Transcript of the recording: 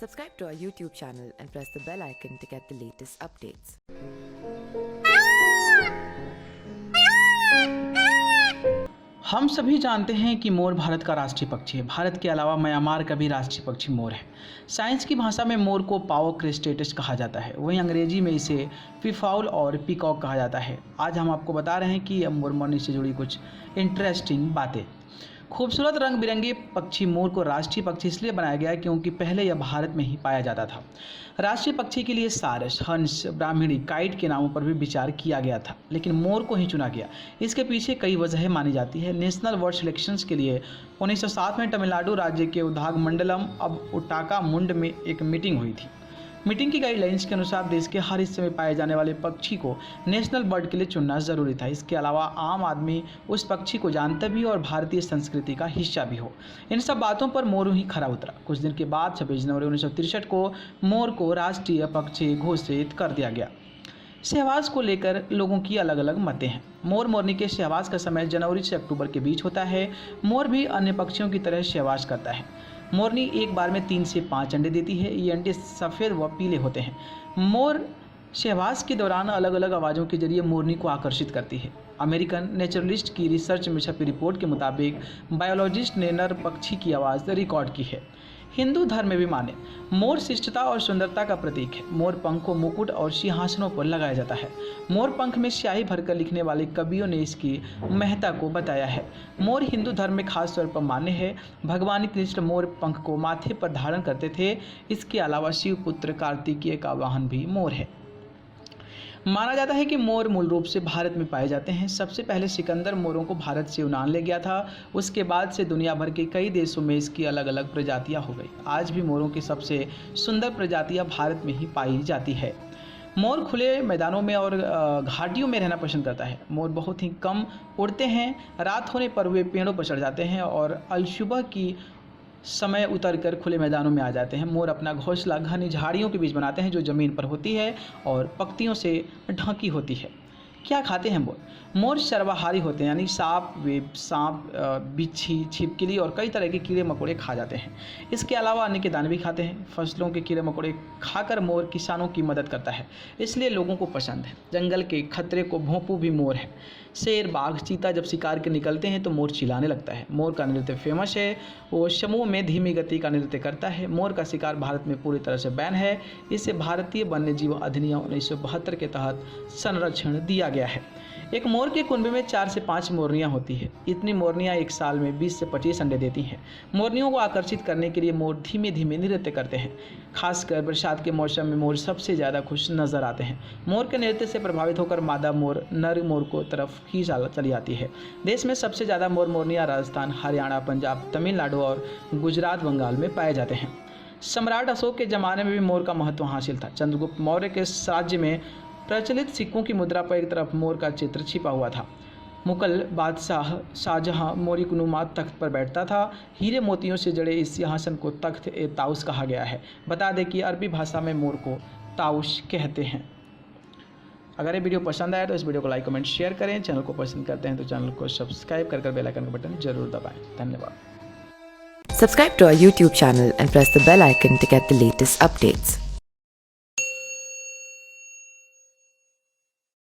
Subscribe to our YouTube channel and press the bell icon to get the latest updates. हम सभी जानते हैं कि मोर भारत का राष्ट्रीय पक्षी है। भारत के अलावा म्यांमार का भी राष्ट्रीय पक्षी मोर है। साइंस की भाषा में मोर को पाओ क्रेस्टेटस कहा जाता है, वहीं अंग्रेजी में इसे पीफाउल और पीकॉक कहा जाता है। आज हम आपको बता रहे हैं कि मोर मोरनी से जुड़ी कुछ इंटरेस्टिंग बातें। खूबसूरत रंग बिरंगे पक्षी मोर को राष्ट्रीय पक्षी इसलिए बनाया गया क्योंकि पहले यह भारत में ही पाया जाता था। राष्ट्रीय पक्षी के लिए सारस, हंस, ब्राह्मणी, काइट के नामों पर भी विचार किया गया था, लेकिन मोर को ही चुना गया। इसके पीछे कई वजहें मानी जाती है। नेशनल बर्ड सिलेक्शंस के लिए 1907 में तमिलनाडु राज्य के उधागमंडलम अब उटाकामुंड में एक मीटिंग हुई थी। मीटिंग की गाइडलाइंस के अनुसार देश के हर हिस्से में पाए जाने वाले पक्षी को नेशनल बर्ड के लिए चुनना जरूरी था। इसके अलावा आम आदमी उस पक्षी को जानता भी और भारतीय संस्कृति का हिस्सा भी हो। इन सब बातों पर मोर ही खरा उतरा। कुछ दिन के बाद 26 जनवरी 1963 को मोर को राष्ट्रीय पक्षी घोषित कर दिया गया। सहवास को लेकर लोगों की अलग अलग मतें हैं। मोर मोरनी के सहवास का समय जनवरी से अक्टूबर के बीच होता है। मोर भी अन्य पक्षियों की तरह सहवास करता है। मोरनी एक बार में 3 से 5 अंडे देती है। ये अंडे सफ़ेद व पीले होते हैं। मोर सहवास के दौरान अलग अलग आवाज़ों के जरिए मोरनी को आकर्षित करती है। अमेरिकन नेचुरलिस्ट की रिसर्च में छपी रिपोर्ट के मुताबिक बायोलॉजिस्ट ने नर पक्षी की आवाज़ रिकॉर्ड की है। हिंदू धर्म में भी माने मोर शिष्टता और सुंदरता का प्रतीक है। मोर पंख को मुकुट और सिंहासनों पर लगाया जाता है। मोर पंख में स्याही भरकर लिखने वाले कवियों ने इसकी महत्ता को बताया है। मोर हिंदू धर्म में खास तौर पर मान्य है। भगवान कृष्ण मोर पंख को माथे पर धारण करते थे। इसके अलावा शिव पुत्र कार्तिकेय का वाहन भी मोर है। माना जाता है कि मोर मूल रूप से भारत में पाए जाते हैं। सबसे पहले सिकंदर मोरों को भारत से यूनान ले गया था। उसके बाद से दुनिया भर के कई देशों में इसकी अलग अलग प्रजातियां हो गई। आज भी मोरों की सबसे सुंदर प्रजातियां भारत में ही पाई जाती है। मोर खुले मैदानों में और घाटियों में रहना पसंद करता है। मोर बहुत ही कम उड़ते हैं। रात होने पर वे पेड़ों पर चढ़ जाते हैं और अलसुबह की समय उतरकर खुले मैदानों में आ जाते हैं। मोर अपना घोंसला घनी झाड़ियों के बीच बनाते हैं जो ज़मीन पर होती है और पत्तियों से ढकी होती है। क्या खाते हैं मोर? मोर सर्वाहारी होते हैं, यानी सांप, बिच्छी, छिपकली और कई तरह के कीड़े मकोड़े खा जाते हैं। इसके अलावा अन्य के दाने भी खाते हैं। फसलों के कीड़े मकोड़े खाकर मोर किसानों की मदद करता है, इसलिए लोगों को पसंद है। जंगल के खतरे को भोंपू भी मोर है। शेर, बाघ, चीता जब शिकार के निकलते हैं तो मोर चिल्लाने लगता है। मोर का नृत्य फेमस है। वो समूह में धीमी गति का नृत्य करता है। मोर का शिकार भारत में पूरी तरह से बैन है। इसे भारतीय वन्यजीव अधिनियम 1972 के तहत संरक्षण दिया गया है। एक मोर के कुंभ में 4 से 5 मोरनियां होती है। इतनी मोरनियां एक साल में 20 से 25 अंडे देती हैं। मोरनियों को आकर्षित करने के लिए मोर धीमे धीमे नृत्य करते हैं। खासकर बरसात के मौसम में मोर सबसे ज़्यादा खुश नजर आते हैं। मोर के नृत्य से प्रभावित होकर मादा मोर नर मोर को तरफ ही चली आती है। देश में सबसे ज़्यादा मोर मोरनियां राजस्थान, हरियाणा, पंजाब, तमिलनाडु और गुजरात, बंगाल में पाए जाते हैं। सम्राट अशोक के ज़माने में भी मोर का महत्व हासिल था। चंद्रगुप्त मौर्य के राज्य में प्रचलित सिक्कों की मुद्रा पर एक तरफ मोर का चित्र छिपा हुआ था। मुगल बादशाह शाहजहां मोरिकनुमा तख्त पर बैठता था। हीरे मोतियों से जड़े इस सिंहासन को तख्त ए ताउस कहा गया है। बता दें कि अरबी भाषा में मोर को ताउस कहते हैं। अगर ये वीडियो पसंद आया तो इस वीडियो को लाइक, कमेंट, शेयर करें। चैनल को पसंद करते हैं तो चैनल को सब्सक्राइब कर बेल आइकन का बटन जरूर दबाएं। धन्यवाद। Subscribe to our YouTube channel and press the bell icon to get the latest updates.